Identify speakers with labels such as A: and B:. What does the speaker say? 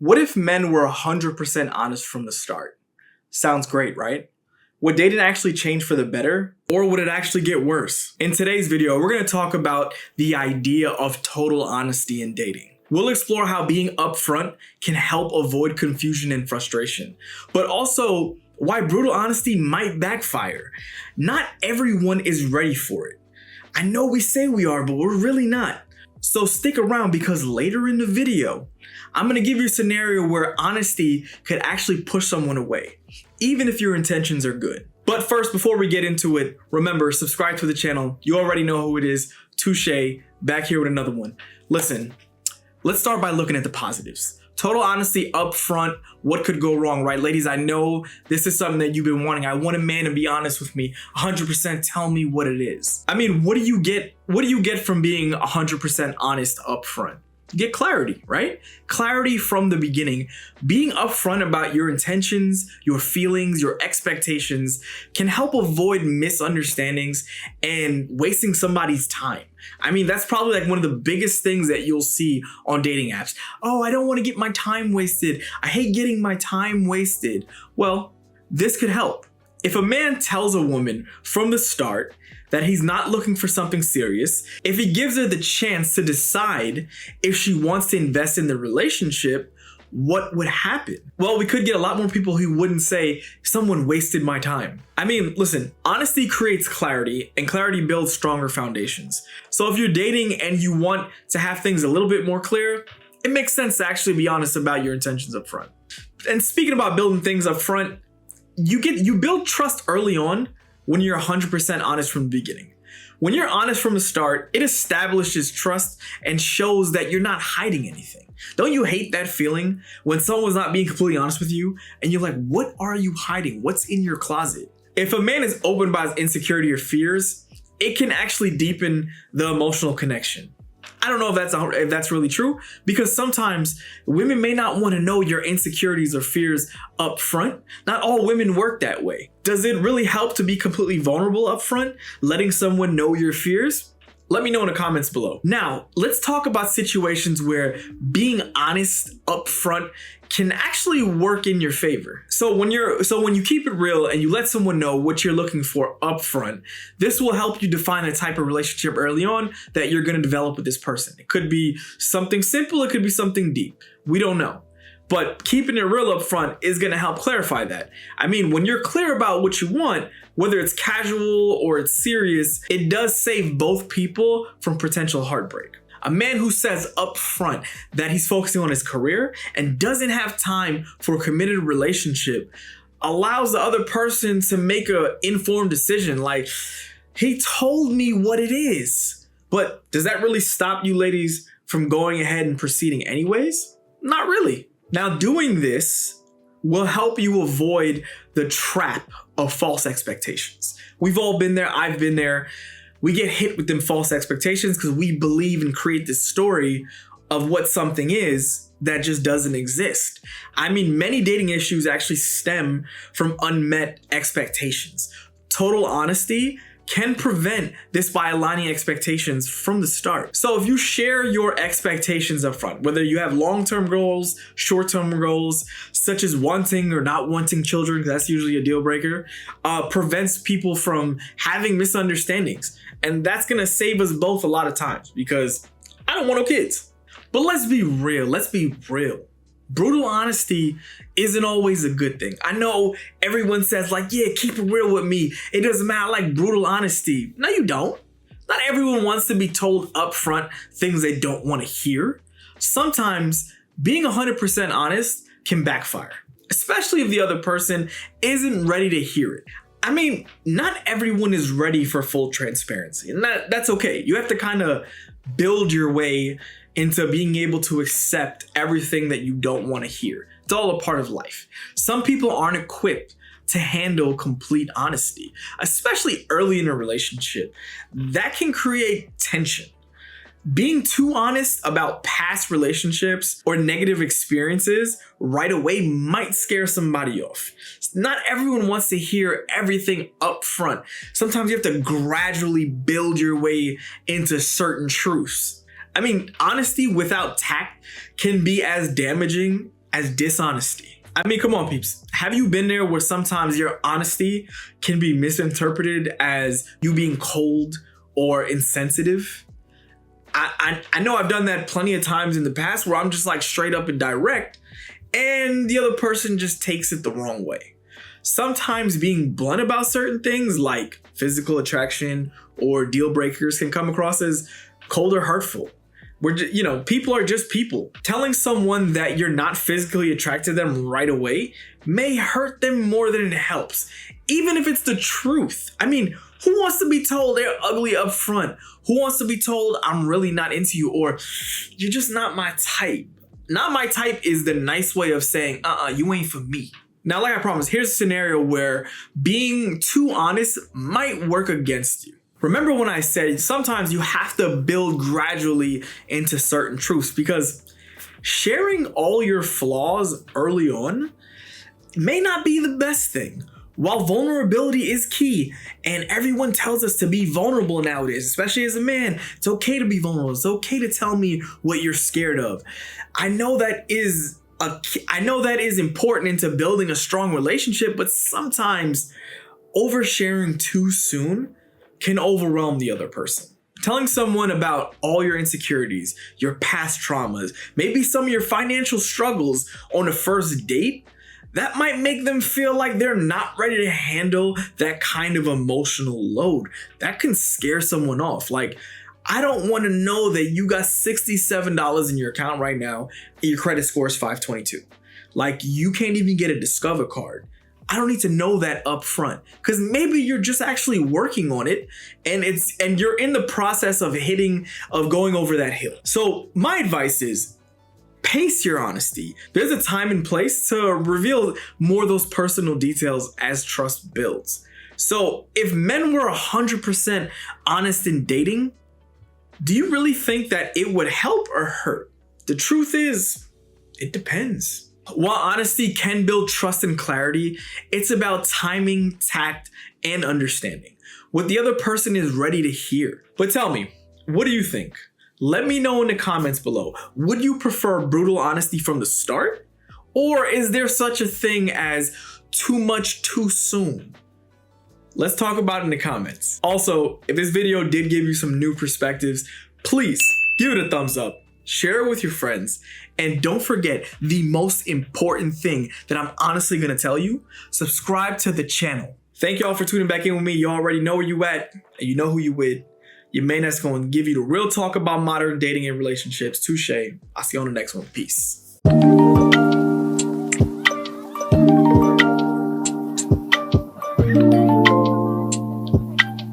A: What if men were 100% honest from the start? Sounds great, right? Would dating actually change for the better, or would it actually get worse? In today's video, we're going to talk about the idea of total honesty in dating. We'll explore how being upfront can help avoid confusion and frustration, but also why brutal honesty might backfire. Not everyone is ready for it. I know we say we are, but we're really not. So stick around, because later in the video, I'm going to give you a scenario where honesty could actually push someone away, even if your intentions are good. But first, before we get into it, remember, subscribe to the channel. You already know who it is. Touché, back here with another one. Listen, let's start by looking at the positives. Total honesty up front, what could go wrong, right? Ladies, I know this is something that you've been wanting. I want a man to be honest with me, 100%. Tell me what it is. I mean, what do you get? What do you get from being 100% honest up front? You get clarity, right? Clarity from the beginning. Being upfront about your intentions, your feelings, your expectations can help avoid misunderstandings and wasting somebody's time. I mean, that's probably like one of the biggest things that you'll see on dating apps. Oh, I don't want to get my time wasted. I hate getting my time wasted. Well, this could help. If a man tells a woman from the start that he's not looking for something serious, if he gives her the chance to decide if she wants to invest in the relationship, what would happen? Well, we could get a lot more people who wouldn't say, someone wasted my time. I mean, listen, honesty creates clarity, and clarity builds stronger foundations. So if you're dating and you want to have things a little bit more clear, it makes sense to actually be honest about your intentions up front. And speaking about building things up front, you build trust early on when you're 100% honest from the beginning. When you're honest from the start, it establishes trust and shows that you're not hiding anything. Don't you hate that feeling when someone's not being completely honest with you and you're like, what are you hiding? What's in your closet? If a man is open about his insecurity or fears, it can actually deepen the emotional connection. I don't know if that's really true, because sometimes women may not want to know your insecurities or fears up front. Not all women work that way. Does it really help to be completely vulnerable up front, letting someone know your fears? Let me know in the comments below. Now, let's talk about situations where being honest up front can actually work in your favor. So when you keep it real and you let someone know what you're looking for up front, this will help you define the type of relationship early on that you're going to develop with this person. It could be something simple, it could be something deep. We don't know. But keeping it real up front is going to help clarify that. I mean, when you're clear about what you want, whether it's casual or it's serious, it does save both people from potential heartbreak. A man who says up front that he's focusing on his career and doesn't have time for a committed relationship allows the other person to make an informed decision. Like, he told me what it is. But does that really stop you ladies from going ahead and proceeding anyways? Not really. Now, doing this will help you avoid the trap of false expectations. We've all been there. I've been there. We get hit with them false expectations because we believe and create this story of what something is that just doesn't exist. I mean, many dating issues actually stem from unmet expectations. Total honesty can prevent this by aligning expectations from the start. So if you share your expectations up front, whether you have long-term goals, short-term goals, such as wanting or not wanting children, because that's usually a deal breaker, prevents people from having misunderstandings. And that's gonna save us both a lot of times, because I don't want no kids. But let's be real, Brutal honesty isn't always a good thing. I know everyone says like, yeah, keep it real with me. It doesn't matter, I like brutal honesty. No, you don't. Not everyone wants to be told upfront things they don't want to hear. Sometimes being 100% honest can backfire, especially if the other person isn't ready to hear it. I mean, not everyone is ready for full transparency, and that's okay. You have to kind of build your way into being able to accept everything that you don't want to hear. It's all a part of life. Some people aren't equipped to handle complete honesty, especially early in a relationship. That can create tension. Being too honest about past relationships or negative experiences right away might scare somebody off. Not everyone wants to hear everything up front. Sometimes you have to gradually build your way into certain truths. I mean, honesty without tact can be as damaging as dishonesty. I mean, come on, peeps. Have you been there where sometimes your honesty can be misinterpreted as you being cold or insensitive? I know I've done that plenty of times in the past where I'm just like straight up and direct, and the other person just takes it the wrong way. Sometimes being blunt about certain things like physical attraction or deal breakers can come across as cold or hurtful. People are just people. Telling someone that you're not physically attracted to them right away may hurt them more than it helps, even if it's the truth. I mean, who wants to be told they're ugly up front? Who wants to be told I'm really not into you, or you're just not my type? Not my type is the nice way of saying, you ain't for me. Now, like I promised, here's a scenario where being too honest might work against you. Remember when I said sometimes you have to build gradually into certain truths, because sharing all your flaws early on may not be the best thing. While vulnerability is key, and everyone tells us to be vulnerable nowadays, especially as a man, it's okay to be vulnerable. It's okay to tell me what you're scared of. I know that is important into building a strong relationship, but sometimes oversharing too soon can overwhelm the other person. Telling someone about all your insecurities, your past traumas, maybe some of your financial struggles on a first date, that might make them feel like they're not ready to handle that kind of emotional load. That can scare someone off. Like, I don't want to know that you got $67 in your account right now and your credit score is 522. Like, you can't even get a Discover card. I don't need to know that up front, because maybe you're just actually working on it and you're in the process of going over that hill. So my advice is pace your honesty. There's a time and place to reveal more of those personal details as trust builds. So if men were 100% honest in dating, do you really think that it would help or hurt? The truth is, it depends. While honesty can build trust and clarity, it's about timing, tact, and understanding what the other person is ready to hear. But tell me, what do you think? Let me know in the comments below. Would you prefer brutal honesty from the start? Or is there such a thing as too much too soon? Let's talk about it in the comments. Also, if this video did give you some new perspectives, please give it a thumbs up. Share it with your friends, and don't forget the most important thing that I'm honestly gonna tell you: subscribe to the channel. Thank y'all for tuning back in with me. You already know where you at, and you know who you with. Your man that's gonna give you the real talk about modern dating and relationships. Touché. I'll see you on the next one. Peace.